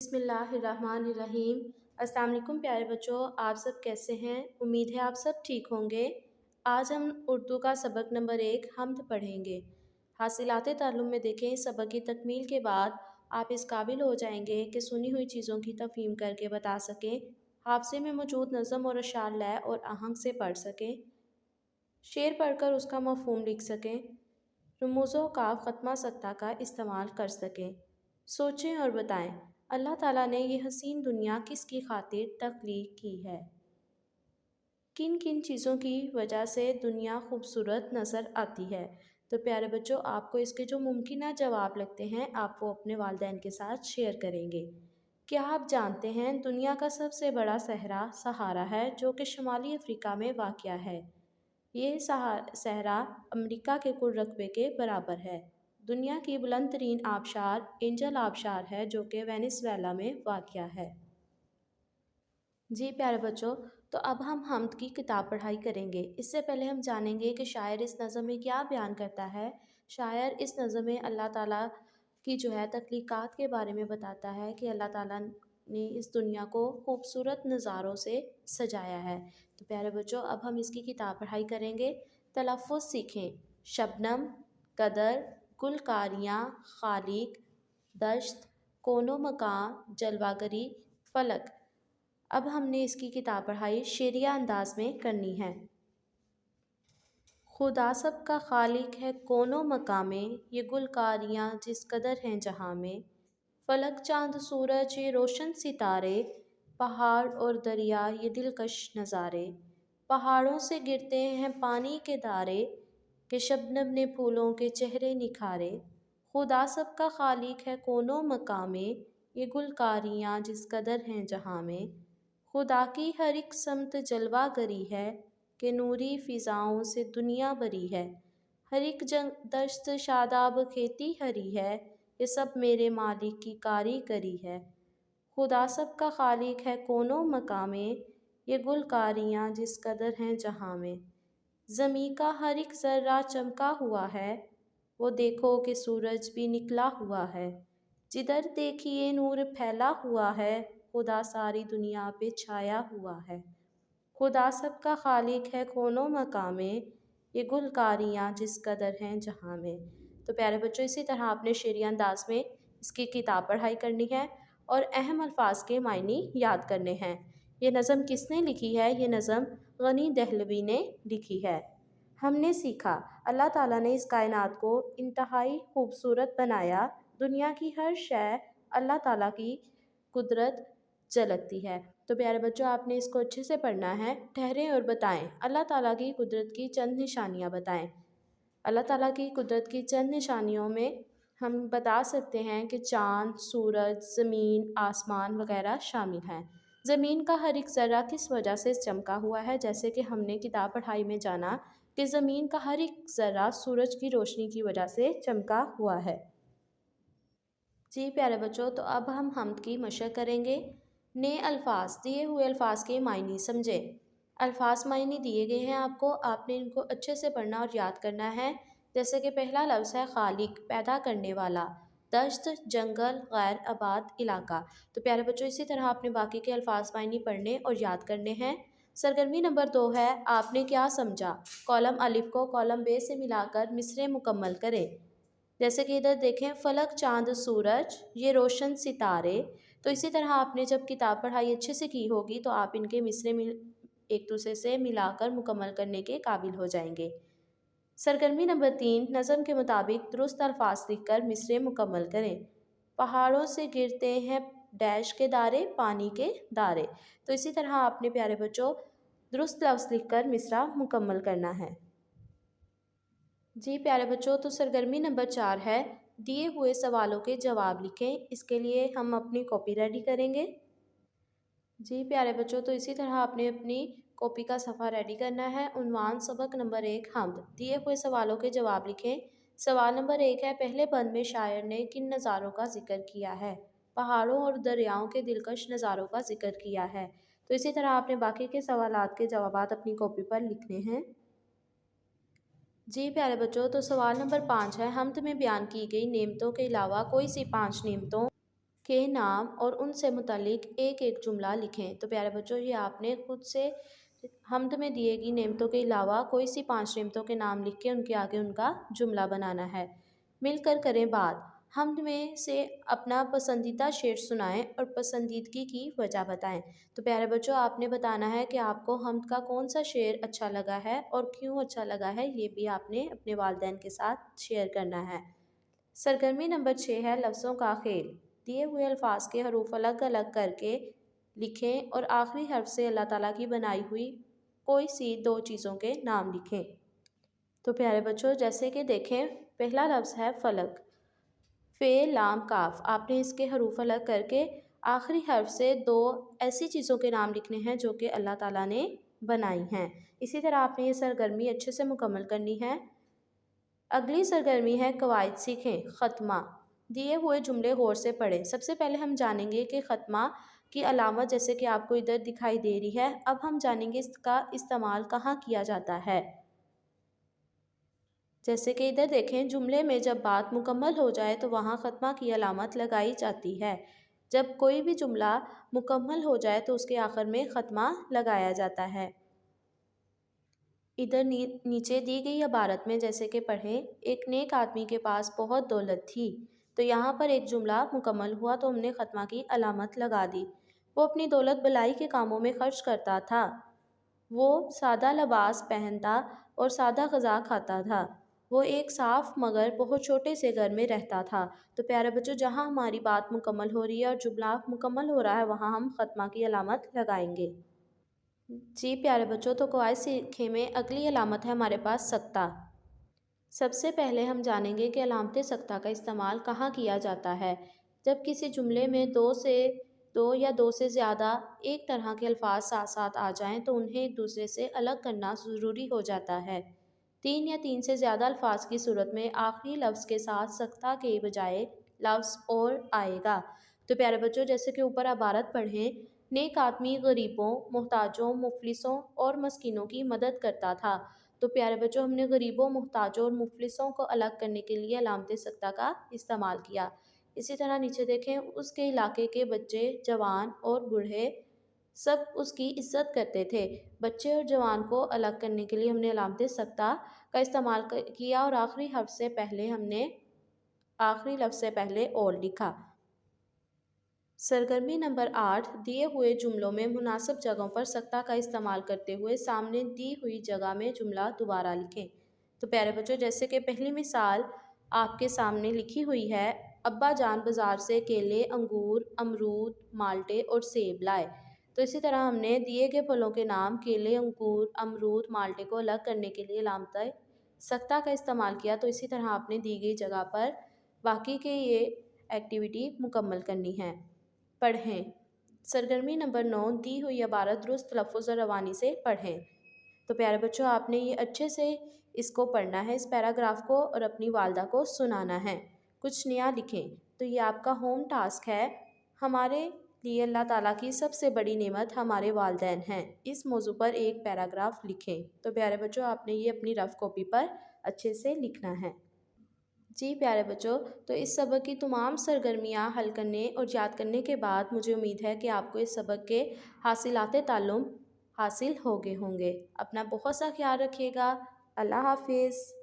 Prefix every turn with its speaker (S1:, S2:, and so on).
S1: بسم اللہ الرحمن الرحیم۔ السلام علیکم پیارے بچوں، آپ سب کیسے ہیں؟ امید ہے آپ سب ٹھیک ہوں گے۔ آج ہم اردو کا سبق نمبر 1 حمد پڑھیں گے۔ حاصلات تعلم میں دیکھیں، سبق کی تکمیل کے بعد آپ اس قابل ہو جائیں گے کہ سنی ہوئی چیزوں کی تفہیم کر کے بتا سکیں، حافظے میں موجود نظم اور اشعار لے اور آہنگ سے پڑھ سکیں، شعر پڑھ کر اس کا مفہوم لکھ سکیں، رموز و اوقاف ختمہ سکتہ کا استعمال کر سکیں۔ سوچیں اور بتائیں، اللہ تعالیٰ نے یہ حسین دنیا کس کی خاطر تخلیق کی ہے؟ کن کن چیزوں کی وجہ سے دنیا خوبصورت نظر آتی ہے؟ تو پیارے بچوں، آپ کو اس کے جو ممکنہ جواب لگتے ہیں آپ وہ اپنے والدین کے ساتھ شیئر کریں گے۔ کیا آپ جانتے ہیں دنیا کا سب سے بڑا صحرا صحارا ہے جو کہ شمالی افریقہ میں واقع ہے؟ یہ صحرا امریکہ کے کل رقبے کے برابر ہے۔ دنیا کی بلند ترین آبشار اینجل آبشار ہے جو کہ وینیزویلا میں واقع ہے۔ جی پیارے بچوں، تو اب ہم حمد کی کتاب پڑھائی کریں گے۔ اس سے پہلے ہم جانیں گے کہ شاعر اس نظم میں کیا بیان کرتا ہے۔ شاعر اس نظم میں اللہ تعالیٰ کی تخلیقات کے بارے میں بتاتا ہے کہ اللہ تعالیٰ نے اس دنیا کو خوبصورت نظاروں سے سجایا ہے۔ تو پیارے بچوں، اب ہم اس کی کتاب پڑھائی کریں گے۔ تلفظ سیکھیں۔ شبنم، قدر، گلکاریاں، خالق، دشت، کون و مکان، جلوہ گری، فلک۔ اب ہم نے اس کی کتاب پڑھائی شعریہ انداز میں کرنی ہے۔ خدا سب کا خالق ہے کون و مکان میں، یہ گلکاریاں جس قدر ہیں جہاں میں، فلک چاند سورج یہ روشن ستارے، پہاڑ اور دریا یہ دلکش نظارے، پہاڑوں سے گرتے ہیں پانی کے دارے، کہ شبنم نے پھولوں کے چہرے نکھارے، خدا سب کا خالق ہے کون و مکان میں، یہ گلکاریاں جس قدر ہیں جہاں میں، خدا کی ہر ایک سمت جلوہ گری ہے، کہ نوری فضاؤں سے دنیا بری ہے، ہر ایک دشت شاداب کھیتی ہری ہے، یہ سب میرے مالک کی کاریگری ہے، خدا سب کا خالق ہے کون و مکان میں، یہ گلکاریاں جس قدر ہیں جہاں میں، زمیں کا ہر ایک ذرہ چمکا ہوا ہے، وہ دیکھو کہ سورج بھی نکلا ہوا ہے، جدھر دیکھیے نور پھیلا ہوا ہے، خدا ساری دنیا پہ چھایا ہوا ہے، خدا سب کا خالق ہے کون و مکان میں، یہ گلکاریاں جس قدر ہیں جہاں میں۔ تو پیارے بچوں، اسی طرح آپ نے شعری انداز میں اس کی کتاب پڑھائی کرنی ہے اور اہم الفاظ کے معنی یاد کرنے ہیں۔ یہ نظم کس نے لکھی ہے؟ یہ نظم غنی دہلوی نے لکھی ہے۔ ہم نے سیکھا، اللہ تعالیٰ نے اس کائنات کو انتہائی خوبصورت بنایا، دنیا کی ہر شے اللہ تعالیٰ کی قدرت جھلکتی ہے۔ تو پیارے بچوں، آپ نے اس کو اچھے سے پڑھنا ہے۔ ٹھہریں اور بتائیں، اللہ تعالیٰ کی قدرت کی چند نشانیاں بتائیں۔ اللہ تعالیٰ کی قدرت کی چند نشانیوں میں ہم بتا سکتے ہیں کہ چاند، سورج، زمین، آسمان وغیرہ شامل ہیں۔ زمین کا ہر ایک ذرہ کس وجہ سے چمکا ہوا ہے؟ جیسے کہ ہم نے کتاب پڑھائی میں جانا کہ زمین کا ہر ایک ذرہ سورج کی روشنی کی وجہ سے چمکا ہوا ہے۔ جی پیارے بچوں، تو اب ہم حمد کی مشق کریں گے۔ نئے الفاظ، دیے ہوئے الفاظ کے معنی سمجھیں۔ الفاظ معنی دیے گئے ہیں آپ نے ان کو اچھے سے پڑھنا اور یاد کرنا ہے۔ جیسے کہ پہلا لفظ ہے خالق، پیدا کرنے والا، دشت جنگل، غیر آباد علاقہ۔ تو پیارے بچوں، اسی طرح آپ نے باقی کے الفاظ معنی پڑھنے اور یاد کرنے ہیں۔ سرگرمی نمبر 2 ہے آپ نے کیا سمجھا؟ کالم الف کو کالم ب سے ملا کر مصرعے مکمل کریں۔ جیسے کہ ادھر دیکھیں، فلک چاند سورج یہ روشن ستارے۔ تو اسی طرح آپ نے جب کتاب پڑھائی اچھے سے کی ہوگی تو آپ ان کے مصرعے ایک دوسرے سے ملا کر مکمل کرنے کے قابل ہو جائیں گے۔ سرگرمی نمبر 3، نظم کے مطابق درست الفاظ لکھ کر مصرعے مکمل کریں۔ پہاڑوں سے گرتے ہیں ڈیش کے دارے، پانی کے دارے۔ تو اسی طرح آپ نے پیارے بچوں درست لفظ لکھ کر مصرعہ مکمل کرنا ہے۔ جی پیارے بچوں، تو سرگرمی نمبر 4 ہے دیے ہوئے سوالوں کے جواب لکھیں۔ اس کے لیے ہم اپنی کاپی ریڈی کریں گے۔ جی پیارے بچوں، تو اسی طرح آپ نے اپنی کاپی کا صفحہ ریڈی کرنا ہے۔ عنوان سبق نمبر 1 حمد، دیے ہوئے سوالوں کے جواب لکھیں۔ سوال نمبر 1 ہے پہلے بند میں شاعر نے کن نظاروں کا ذکر کیا ہے؟ پہاڑوں اور دریاؤں کے دلکش نظاروں کا ذکر کیا ہے۔ تو اسی طرح آپ نے باقی کے سوالات کے جوابات اپنی کاپی پر لکھنے ہیں۔ جی پیارے بچوں، تو سوال نمبر 5 ہے حمد میں بیان کی گئی نعمتوں کے علاوہ کوئی سی 5 نعمتوں کے نام اور ان سے متعلق ایک ایک جملہ لکھیں۔ تو پیارے بچوں یہ آپ نے خود سے حمد میں دیے گی نعمتوں کے علاوہ کوئی سی 5 نعمتوں کے نام لکھ کے ان کے آگے ان کا جملہ بنانا ہے۔ مل کر کریں بات۔ حمد میں سے اپنا پسندیدہ شعر سنائیں اور پسندیدگی کی وجہ بتائیں۔ تو پیارے بچوں آپ نے بتانا ہے کہ آپ کو حمد کا کون سا شعر اچھا لگا ہے اور کیوں اچھا لگا ہے، یہ بھی آپ نے اپنے والدین کے ساتھ شیئر کرنا ہے۔ سرگرمی نمبر 6 ہے لفظوں کا کھیل۔ دیے ہوئے الفاظ کے حروف الگ الگ کر کے لکھیں اور آخری حرف سے اللہ تعالیٰ کی بنائی ہوئی کوئی سی 2 چیزوں کے نام لکھیں۔ تو پیارے بچوں جیسے کہ دیکھیں پہلا لفظ ہے فلک۔ فے لام کاف، آپ نے اس کے حروف الگ کر کے آخری حرف سے 2 ایسی چیزوں کے نام لکھنے ہیں جو کہ اللہ تعالیٰ نے بنائی ہیں۔ اسی طرح آپ نے یہ سرگرمی اچھے سے مکمل کرنی ہے۔ اگلی سرگرمی ہے قواعد سیکھیں۔ ختمہ۔ دیے ہوئے جملے غور سے پڑھیں۔ سب سے پہلے ہم جانیں گے کہ ختمہ کی علامت جیسے کہ آپ کو ادھر دکھائی دے رہی ہے۔ اب ہم جانیں گے اس کا استعمال کہاں کیا جاتا ہے۔ جیسے کہ ادھر دیکھیں جملے میں جب بات مکمل ہو جائے تو وہاں ختمہ کی علامت لگائی جاتی ہے۔ جب کوئی بھی جملہ مکمل ہو جائے تو اس کے آخر میں ختمہ لگایا جاتا ہے۔ ادھر نیچے دی گئی عبارت میں جیسے کہ پڑھیں، ایک نیک آدمی کے پاس بہت دولت تھی۔ تو یہاں پر ایک جملہ مکمل ہوا تو ہم نے ختمہ کی علامت لگا دی۔ وہ اپنی دولت بھلائی کے کاموں میں خرچ کرتا تھا۔ وہ سادہ لباس پہنتا اور سادہ غذا کھاتا تھا۔ وہ ایک صاف مگر بہت چھوٹے سے گھر میں رہتا تھا۔ تو پیارے بچوں جہاں ہماری بات مکمل ہو رہی ہے اور جملہ مکمل ہو رہا ہے وہاں ہم ختمہ کی علامت لگائیں گے۔ جی پیارے بچوں تو قواعد سیکھیں میں اگلی علامت ہے ہمارے پاس سکتہ۔ سب سے پہلے ہم جانیں گے کہ علامت سکتہ کا استعمال کہاں کیا جاتا ہے۔ جب کسی جملے میں 2 یا 2 سے زیادہ ایک طرح کے الفاظ ساتھ ساتھ آ جائیں تو انہیں ایک دوسرے سے الگ کرنا ضروری ہو جاتا ہے۔ 3 یا 3 سے زیادہ الفاظ کی صورت میں آخری لفظ کے ساتھ سکتہ کے بجائے لفظ اور آئے گا۔ تو پیارے بچوں جیسے کہ اوپر عبارت پڑھیں، نیک آدمی غریبوں، محتاجوں، مفلسوں اور مسکینوں کی مدد کرتا تھا۔ تو پیارے بچوں ہم نے غریبوں، محتاجوں اور مفلسوں کو الگ کرنے کے لیے علامت سکتہ کا استعمال کیا۔ اسی طرح نیچے دیکھیں اس کے علاقے کے بچے، جوان اور بوڑھے سب اس کی عزت کرتے تھے۔ بچے اور جوان کو الگ کرنے کے لیے ہم نے علامت سکتہ کا استعمال کیا اور آخری حرف سے پہلے ہم نے آخری لفظ سے پہلے اور لکھا۔ سرگرمی نمبر 8 دیے ہوئے جملوں میں مناسب جگہوں پر سکتہ کا استعمال کرتے ہوئے سامنے دی ہوئی جگہ میں جملہ دوبارہ لکھیں۔ تو پیارے بچوں جیسے کہ پہلی مثال آپ کے سامنے لکھی ہوئی ہے، ابا جان بازار سے کیلے، انگور، امرود، مالٹے اور سیب لائے۔ تو اسی طرح ہم نے دیے گئے پھلوں کے نام کیلے، انگور، امرود، مالٹے کو الگ کرنے کے لیے علامت سکتہ کا استعمال کیا۔ تو اسی طرح آپ نے دی گئی جگہ پر باقی کے یہ ایکٹیویٹی مکمل کرنی ہے۔ پڑھیں۔ سرگرمی نمبر 9 دی ہوئی عبارت درست تلفظ اور روانی سے پڑھیں۔ تو پیارے بچوں آپ نے یہ اچھے سے اس کو پڑھنا ہے، اس پیراگراف کو، اور اپنی والدہ کو سنانا ہے۔ کچھ نیا لکھیں۔ تو یہ آپ کا ہوم ٹاسک ہے۔ ہمارے لیے اللہ تعالیٰ کی سب سے بڑی نعمت ہمارے والدین ہیں۔ اس موضوع پر ایک پیراگراف لکھیں۔ تو پیارے بچوں آپ نے یہ اپنی رف کاپی پر اچھے سے لکھنا ہے۔ جی پیارے بچوں تو اس سبق کی تمام سرگرمیاں حل کرنے اور یاد کرنے کے بعد مجھے امید ہے کہ آپ کو اس سبق کے حاصلات تعلم حاصل ہو گئے ہوں گے۔ اپنا بہت سا خیال رکھیے گا۔ اللہ حافظ۔